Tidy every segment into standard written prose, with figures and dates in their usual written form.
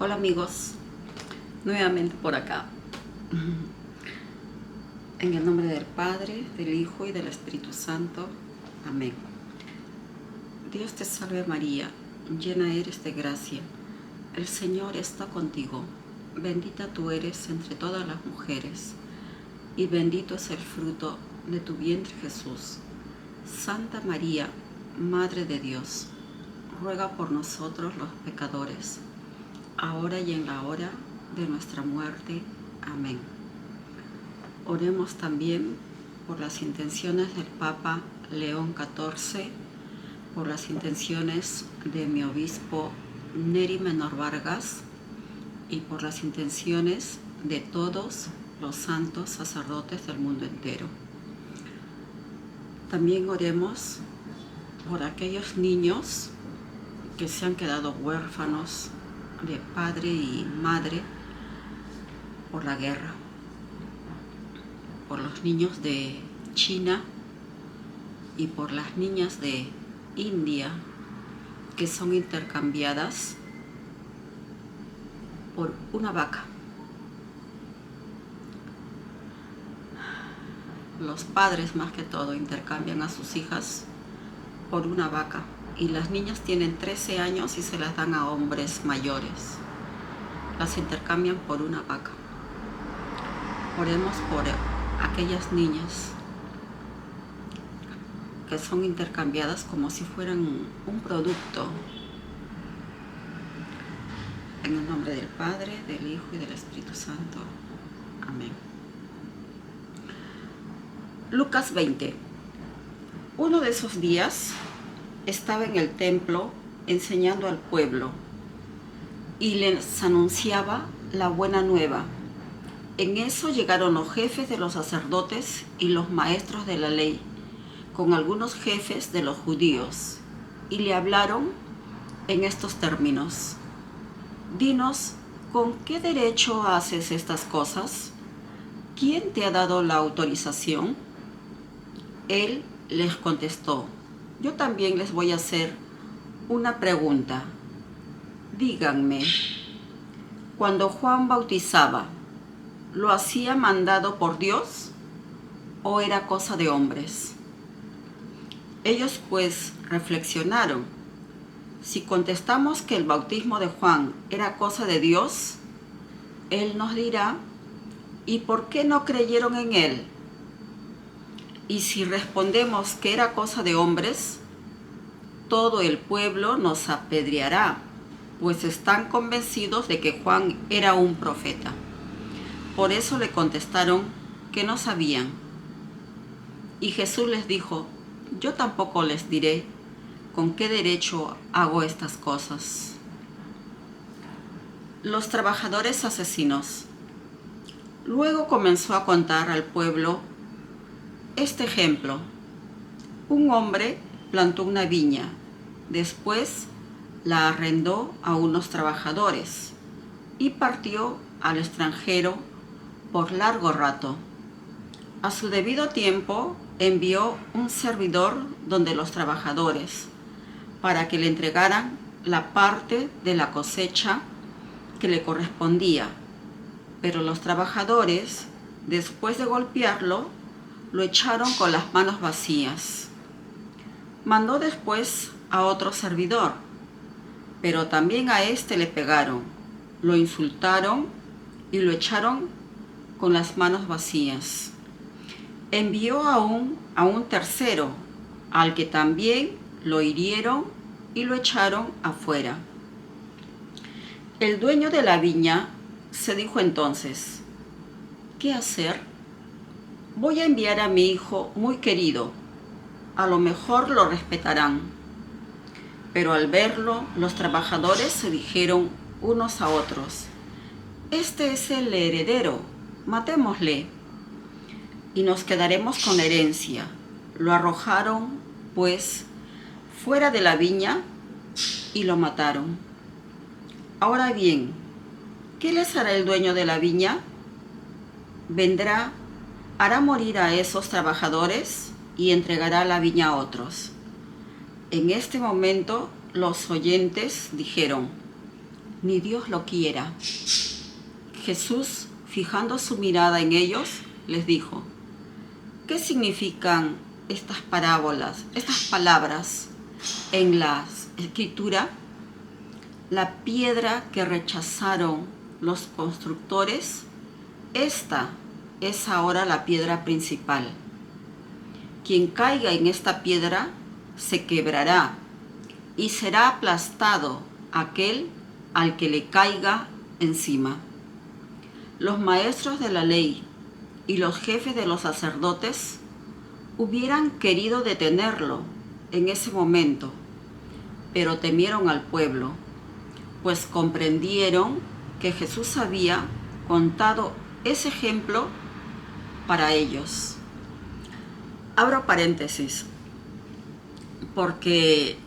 Hola amigos, nuevamente por acá. En el nombre del Padre, del Hijo y del Espíritu Santo. Amén. Dios te salve María, llena eres de gracia. El Señor está contigo. Bendita tú eres entre todas las mujeres, y bendito es el fruto de tu vientre Jesús. Santa María, Madre de Dios, ruega por nosotros los pecadores, ahora y en la hora de nuestra muerte. Amén. Oremos también por las intenciones del Papa León XIV, por las intenciones de mi obispo Neri Menor Vargas y por las intenciones de todos los santos sacerdotes del mundo entero. También oremos por aquellos niños que se han quedado huérfanos de padre y madre por la guerra, por los niños de China y por las niñas de India que son intercambiadas por una vaca. Los padres más que todo intercambian a sus hijas por una vaca y las niñas tienen 13 años y se las dan a hombres mayores. Las intercambian por una vaca. Oremos por aquellas niñas que son intercambiadas como si fueran un producto. En el nombre del Padre, del Hijo y del Espíritu Santo. Amén. Lucas 20. Uno de esos días estaba en el templo enseñando al pueblo y les anunciaba la buena nueva. En eso llegaron los jefes de los sacerdotes y los maestros de la ley con algunos jefes de los judíos y le hablaron en estos términos: dinos, ¿con qué derecho haces estas cosas? ¿Quién te ha dado la autorización? Él les contestó: yo también les voy a hacer una pregunta. Díganme, cuando Juan bautizaba, ¿lo hacía mandado por Dios o era cosa de hombres? Ellos pues reflexionaron: si contestamos que el bautismo de Juan era cosa de Dios, él nos dirá: ¿y por qué no creyeron en él? Y si respondemos que era cosa de hombres, todo el pueblo nos apedreará, pues están convencidos de que Juan era un profeta. Por eso le contestaron que no sabían. Y Jesús les dijo: yo tampoco les diré con qué derecho hago estas cosas. Los trabajadores asesinos. Luego comenzó a contar al pueblo este ejemplo: un hombre plantó una viña, después la arrendó a unos trabajadores y partió al extranjero por largo rato. A su debido tiempo envió un servidor donde los trabajadores para que le entregaran la parte de la cosecha que le correspondía. Pero los trabajadores, después de golpearlo, lo echaron con las manos vacías. Mandó después a otro servidor, pero también a este le pegaron, lo insultaron y lo echaron con las manos vacías. Envió aún a un tercero, al que también lo hirieron y lo echaron afuera. El dueño de la viña se dijo entonces: ¿qué hacer? Voy a enviar a mi hijo muy querido, a lo mejor lo respetarán. Pero al verlo, los trabajadores se dijeron unos a otros: este es el heredero, matémosle y nos quedaremos con la herencia. Lo arrojaron, pues, fuera de la viña y lo mataron. Ahora bien, ¿qué les hará el dueño de la viña? Vendrá, hará morir a esos trabajadores y entregará la viña a otros. En este momento los oyentes dijeron: ni Dios lo quiera. Jesús, fijando su mirada en ellos, les dijo: ¿qué significan estas parábolas, estas palabras en la Escritura? La piedra que rechazaron los constructores, esta es ahora la piedra principal. Quien caiga en esta piedra se quebrará y será aplastado aquel al que le caiga encima. Los maestros de la ley y los jefes de los sacerdotes hubieran querido detenerlo en ese momento, pero temieron al pueblo, pues comprendieron que Jesús había contado ese ejemplo para ellos. Abro paréntesis, porque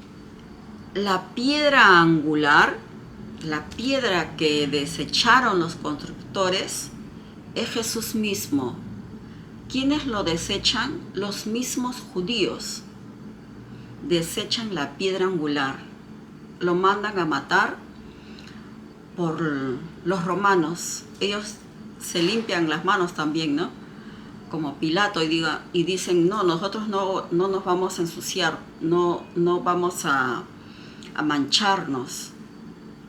la piedra angular, la piedra que desecharon los constructores, es Jesús mismo. ¿Quiénes lo desechan? Los mismos judíos. Desechan la piedra angular, lo mandan a matar por los romanos. Ellos se limpian las manos también, ¿no? Como Pilato, y dicen: no, nosotros no nos vamos a ensuciar, no vamos a mancharnos,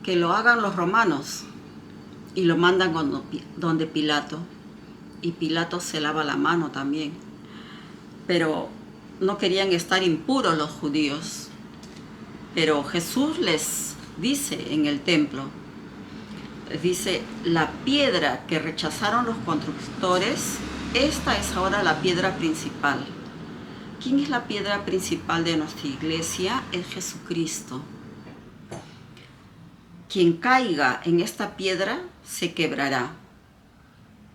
que lo hagan los romanos, y lo mandan donde Pilato, y Pilato se lava la mano también. Pero no querían estar impuros los judíos. Pero Jesús les dice en el templo, les dice: la piedra que rechazaron los constructores, esta es ahora la piedra principal. ¿Quién es la piedra principal de nuestra iglesia? Es Jesucristo. Quien caiga en esta piedra se quebrará.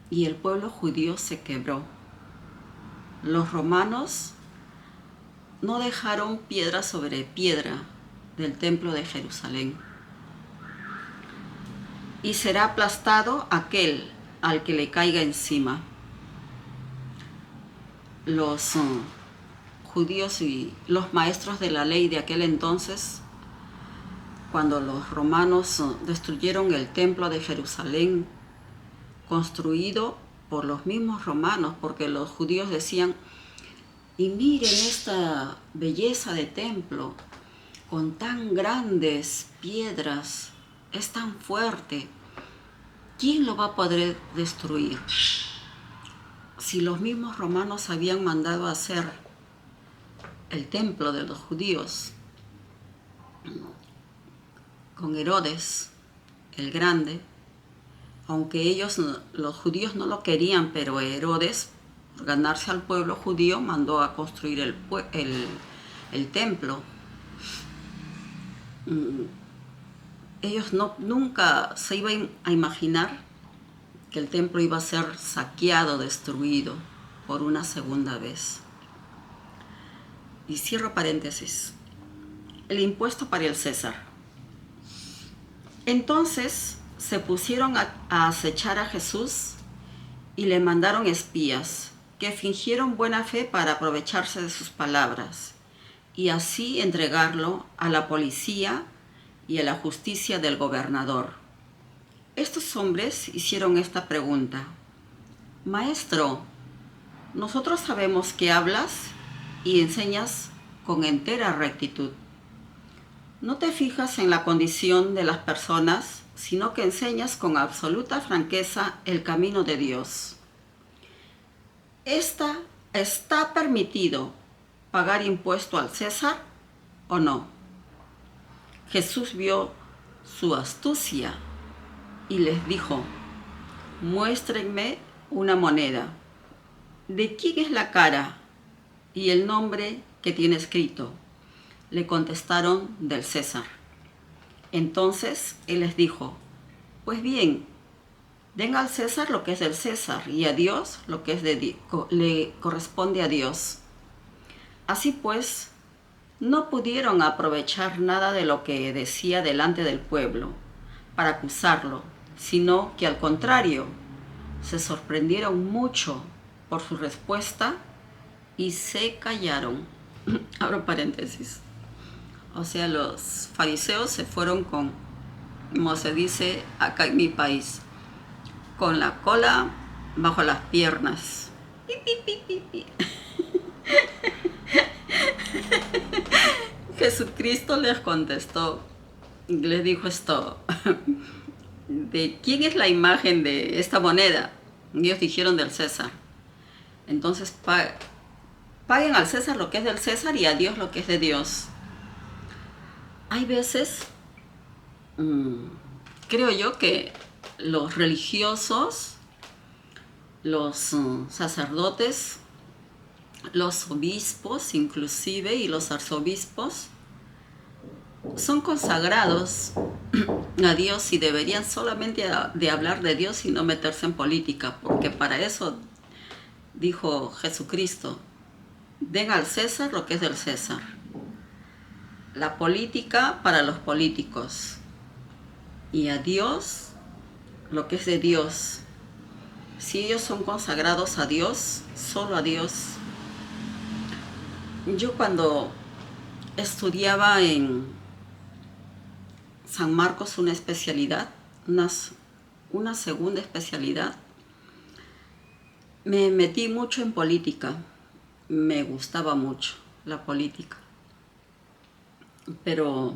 Y el pueblo judío se quebró. Los romanos no dejaron piedra sobre piedra del templo de Jerusalén. Y será aplastado aquel al que le caiga encima. Los judíos y los maestros de la ley de aquel entonces, cuando los romanos destruyeron el templo de Jerusalén, construido por los mismos romanos, porque los judíos decían: y miren esta belleza de templo, con tan grandes piedras, es tan fuerte, ¿quién lo va a poder destruir? Si los mismos romanos habían mandado a hacer el templo de los judíos con Herodes el Grande, aunque ellos, los judíos, no lo querían, pero Herodes, por ganarse al pueblo judío, mandó a construir el templo. Ellos nunca se iban a imaginar que el templo iba a ser saqueado, destruido por una segunda vez. Y cierro paréntesis. El impuesto para el César. Entonces se pusieron a acechar a Jesús y le mandaron espías que fingieron buena fe para aprovecharse de sus palabras y así entregarlo a la policía y a la justicia del gobernador. Estos hombres hicieron esta pregunta: Maestro, nosotros sabemos que hablas y enseñas con entera rectitud. No te fijas en la condición de las personas, sino que enseñas con absoluta franqueza el camino de Dios. ¿Está permitido pagar impuesto al César o no? Jesús vio su astucia y les dijo: muéstrenme una moneda. ¿De quién es la cara y el nombre que tiene escrito? Le contestaron: del César. Entonces él les dijo: pues bien, den al César lo que es del César y a Dios lo que le corresponde a Dios. Así pues, no pudieron aprovechar nada de lo que decía delante del pueblo para acusarlo, sino que al contrario, se sorprendieron mucho por su respuesta y se callaron. Abro paréntesis. O sea, los fariseos se fueron con como se dice acá en mi país, con la cola bajo las piernas. Pi, pi, pi, pi, pi. Jesucristo les contestó, les dijo esto: ¿de quién es la imagen de esta moneda? Y ellos dijeron: del César. Entonces paguen al César lo que es del César y a Dios lo que es de Dios. Hay veces, creo yo, que los religiosos, los sacerdotes, los obispos inclusive y los arzobispos son consagrados a Dios y deberían solamente de hablar de Dios y no meterse en política, porque para eso dijo Jesucristo: den al César lo que es del César. La política para los políticos y a Dios lo que es de Dios. Si ellos son consagrados a Dios, solo a Dios. Yo cuando estudiaba en San Marcos una especialidad, una segunda especialidad, me metí mucho en política. Me gustaba mucho la política. Pero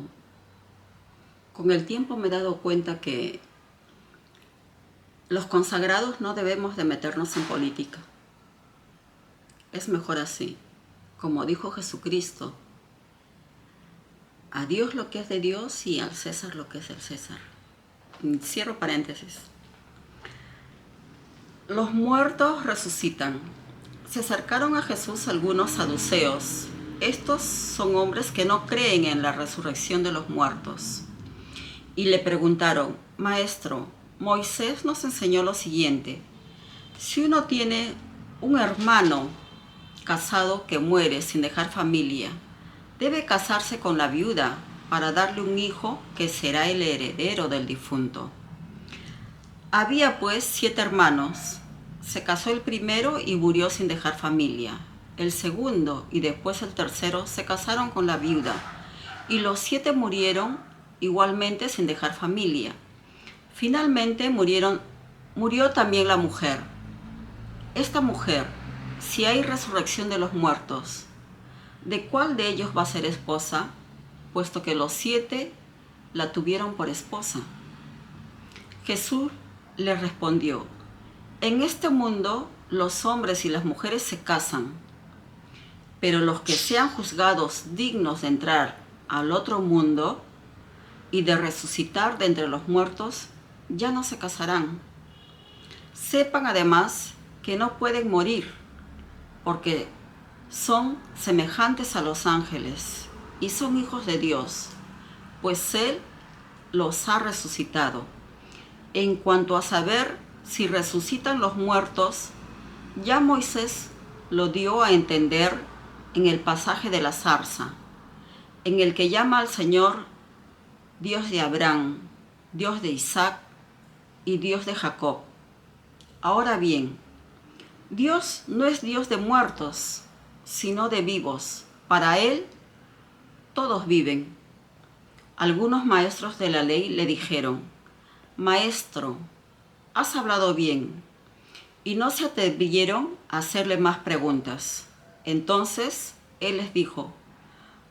con el tiempo me he dado cuenta que los consagrados no debemos de meternos en política. Es mejor así. Como dijo Jesucristo: a Dios lo que es de Dios y al César lo que es del César. Cierro paréntesis. Los muertos resucitan. Se acercaron a Jesús algunos saduceos. Estos son hombres que no creen en la resurrección de los muertos. Y le preguntaron: Maestro, Moisés nos enseñó lo siguiente: si uno tiene un hermano casado que muere sin dejar familia, debe casarse con la viuda para darle un hijo que será el heredero del difunto. Había pues 7 hermanos. Se casó el primero y murió sin dejar familia. El segundo y después el tercero se casaron con la viuda, y los 7 murieron igualmente sin dejar familia. Finalmente murió también la mujer. Esta mujer, si hay resurrección de los muertos, ¿de cuál de ellos va a ser esposa? Puesto que los 7 la tuvieron por esposa. Jesús le respondió: en este mundo los hombres y las mujeres se casan, pero los que sean juzgados dignos de entrar al otro mundo y de resucitar de entre los muertos, ya no se casarán. Sepan además que no pueden morir, porque son semejantes a los ángeles y son hijos de Dios, pues Él los ha resucitado. En cuanto a saber si resucitan los muertos, ya Moisés lo dio a entender en el pasaje de la zarza, en el que llama al Señor Dios de Abraham, Dios de Isaac y Dios de Jacob. Ahora bien, Dios no es Dios de muertos, sino de vivos. Para Él todos viven. Algunos maestros de la ley le dijeron: Maestro, has hablado bien. Y no se atrevieron a hacerle más preguntas. Entonces Él les dijo: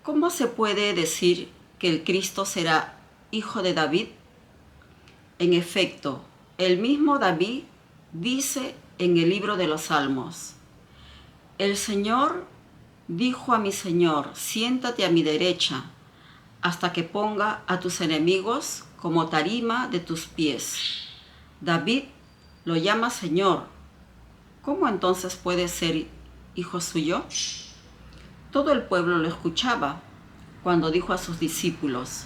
¿cómo se puede decir que el Cristo será hijo de David? En efecto, el mismo David dice en el libro de los Salmos: el Señor dijo a mi Señor: siéntate a mi derecha, hasta que ponga a tus enemigos como tarima de tus pies. David lo llama Señor. ¿Cómo entonces puede ser hijo suyo? Todo el pueblo lo escuchaba cuando dijo a sus discípulos: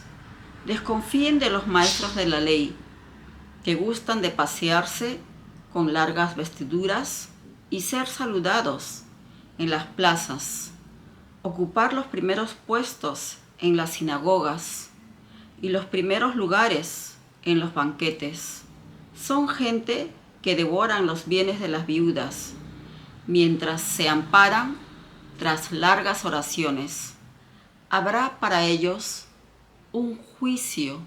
desconfíen de los maestros de la ley, que gustan de pasearse con largas vestiduras y ser saludados en las plazas, ocupar los primeros puestos en las sinagogas y los primeros lugares en los banquetes. Son gente que devoran los bienes de las viudas, mientras se amparan tras largas oraciones. Habrá para ellos un juicio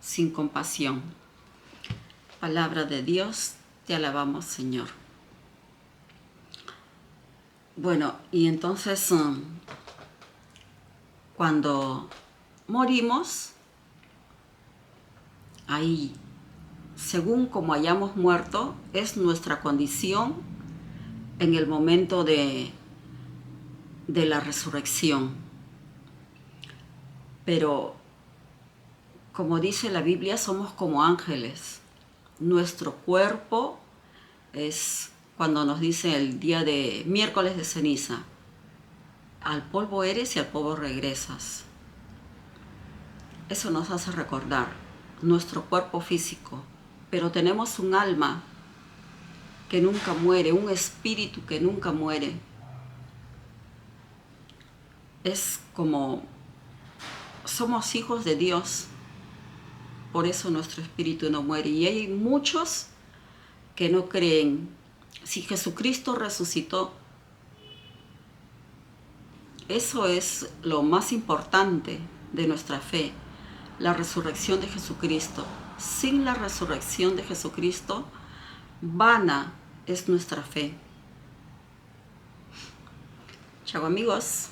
sin compasión. Palabra de Dios, te alabamos, Señor. Bueno, y entonces cuando morimos, ahí, según como hayamos muerto, es nuestra condición en el momento de la resurrección. Pero, como dice la Biblia, somos como ángeles. Nuestro cuerpo es, cuando nos dice el día de miércoles de ceniza, al polvo eres y al polvo regresas. Eso nos hace recordar nuestro cuerpo físico, pero tenemos un alma que nunca muere, un espíritu que nunca muere. Es como somos hijos de Dios, por eso nuestro espíritu no muere. Y hay muchos que no creen. Si Jesucristo resucitó, eso es lo más importante de nuestra fe, la resurrección de Jesucristo. Sin la resurrección de Jesucristo, vana es nuestra fe. Chao amigos.